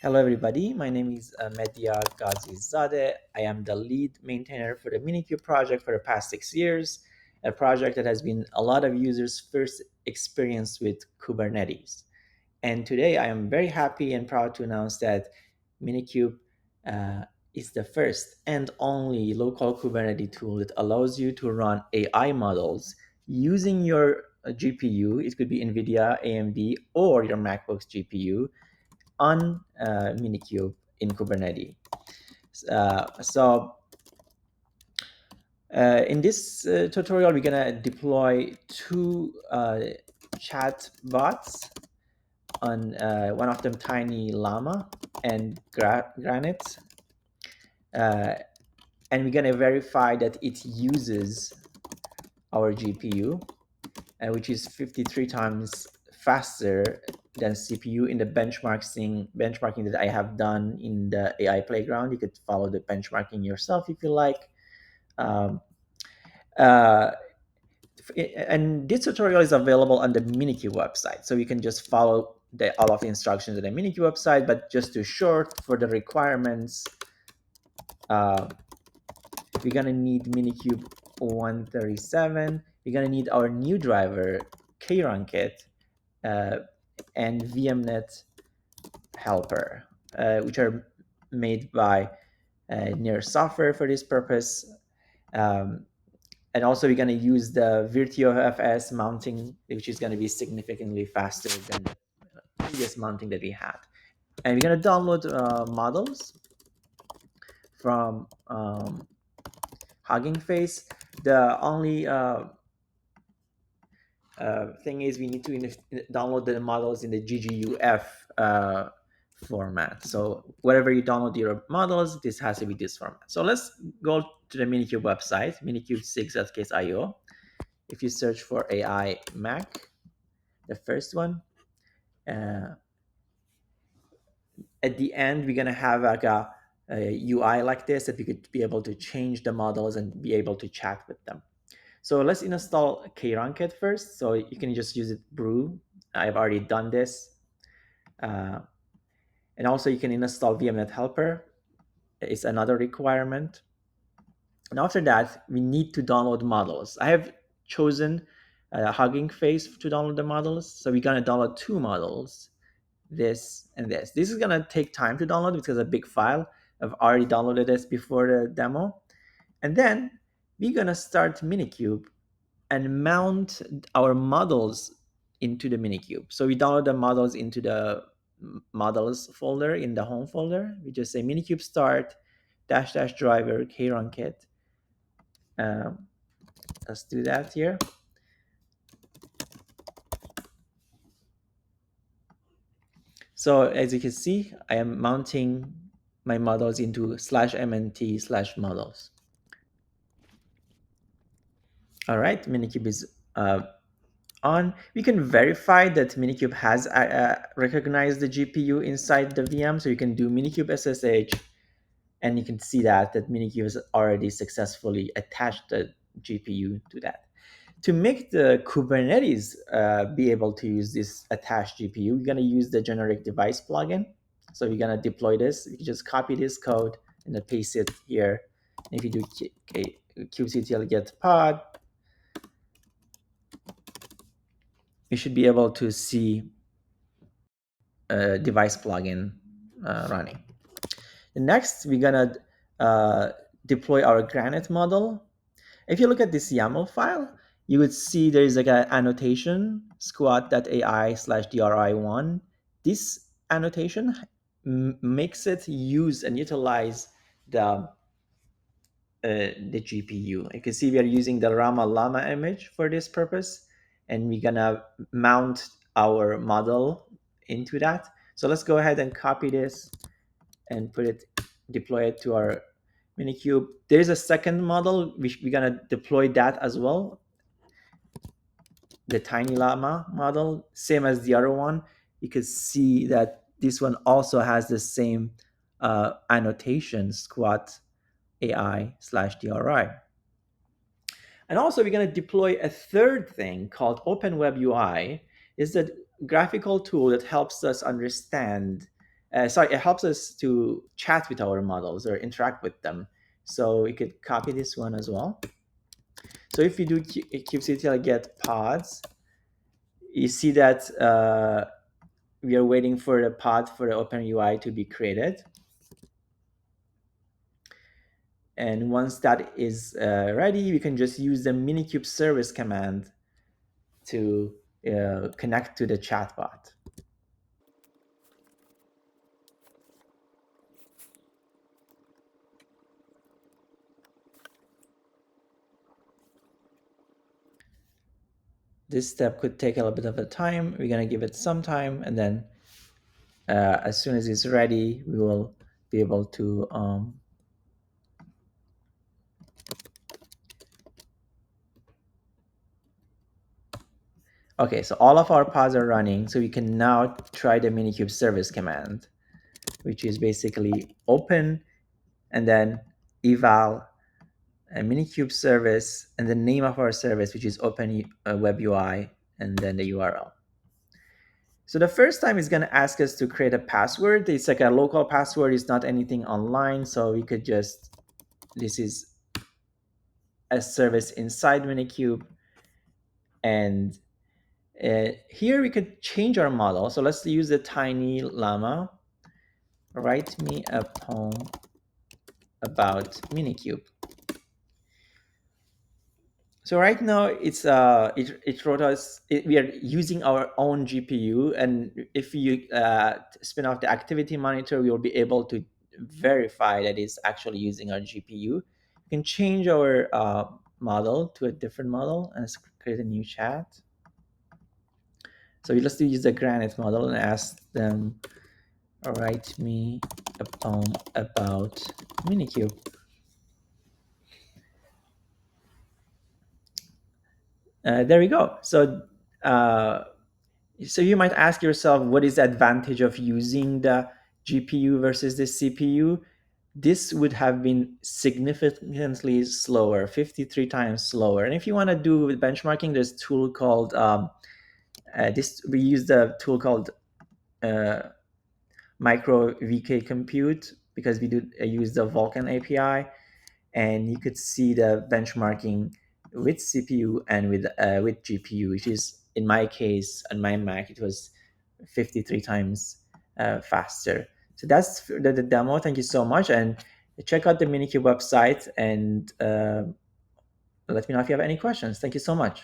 Hello, everybody. My name is Medya Ghazizadeh. I am the lead maintainer for the Minikube project for the past 6 years, a project that has been a lot of users' first experience with Kubernetes. And today I am very happy and proud to announce that Minikube uh, is the first and only local Kubernetes tool that allows you to run AI models using your GPU. It could be NVIDIA, AMD, or your Macbook's GPU on Minikube in Kubernetes. In this tutorial, we're gonna deploy two chat bots on one of them Tiny Llama and Granite, uh, and we're gonna verify that it uses our GPU, which is 53 times faster than CPU in the benchmarking that I have done in the AI playground. You could follow the benchmarking yourself if you like. Um, uh, and this tutorial is available on the Minikube website, so you can just follow all of the instructions on the Minikube website. But just to short for the requirements, uh, we're gonna need Minikube 137. We're gonna need our new driver, KRunKit, and VMnet helper, which are made by Near Software for this purpose. And also we're going to use the VirtuoFS mounting, which is going to be significantly faster than the previous mounting that we had. And we're going to download models from Hugging Face. The only thing is we need to download the models in the GGUF format. So wherever you download your models, this has to be this format. So let's go to the Minikube website, minikube6.case.io. If you search for AI Mac, the first one, uh, at the end, we're gonna have like a UI like this that we could be able to change the models and be able to chat with them. So let's install KRunKit first. So you can just use it brew. I've already done this. Uh, and also you can install VMnet helper. It's another requirement. And after that, we need to download models. I have chosen Hugging Face to download the models. So we're gonna download two models, this and this. This is gonna take time to download because it's a big file. I've already downloaded this before the demo. And then we're gonna start Minikube and mount our models into the Minikube. So we download the models into the models folder in the home folder. We just say Minikube start dash dash driver KRunKit. Let's do that here. So as you can see, I am mounting my models into /mnt/models. All right, Minikube is on. We can verify that Minikube has recognized the GPU inside the VM. So you can do Minikube SSH, and you can see that Minikube has already successfully attached the GPU to that. To make the Kubernetes be able to use this attached GPU, we're going to use the generic device plugin. So we're going to deploy this. You can just copy this code and then paste it here. And if you do kubectl get pod, you should be able to see a device plugin running. And next, we're going to deploy our Granite model. If you look at this YAML file, you would see there is like an annotation squat.ai/dri1. This annotation makes it use and utilize the GPU. You can see we are using the Rama Llama image for this purpose, and we're gonna mount our model into that. So let's go ahead and copy this and deploy it to our Minikube. There's a second model, which we're gonna deploy that as well. The Tiny Llama model, same as the other one. You can see that this one also has the same annotation, squat AI/DRI. And also we're going to deploy a third thing called OpenWeb UI. Is a graphical tool that helps us understand sorry, it helps us to chat with our models or interact with them. So we could copy this one as well. So if you do kubectl get pods, you see that we are waiting for the pod for the OpenUI to be created. And once that is ready, we can just use the Minikube service command to connect to the chatbot. This step could take a little bit of a time. We're going to give it some time, and then as soon as it's ready, we will be able to okay, so all of our pods are running, so we can now try the Minikube service command, which is basically open and then eval a Minikube service and the name of our service, which is Open Web UI, and then the URL. So the first time it's going to ask us to create a password. It's like a local password. It's not anything online. So we could just, this is a service inside Minikube. And here we could change our model. So let's use the tiny llama. Write me a poem about Minikube. So right now it wrote us. We are using our own GPU, and if you spin off the activity monitor, we will be able to verify that it's actually using our GPU. We can change our model to a different model, and let's create a new chat. So let's use the Granite model and ask them, write me a poem about Minikube. There we go. So you might ask yourself, what is the advantage of using the GPU versus the CPU? This would have been significantly slower, 53 times slower. And if you want to do benchmarking, there's a tool called we use the tool called Micro VK Compute, because we do use the Vulkan API, and you could see the benchmarking with CPU and with GPU, which is, in my case, on my Mac, it was 53 times faster. So that's the demo. Thank you so much, and check out the Minikube website, and let me know if you have any questions. Thank you so much.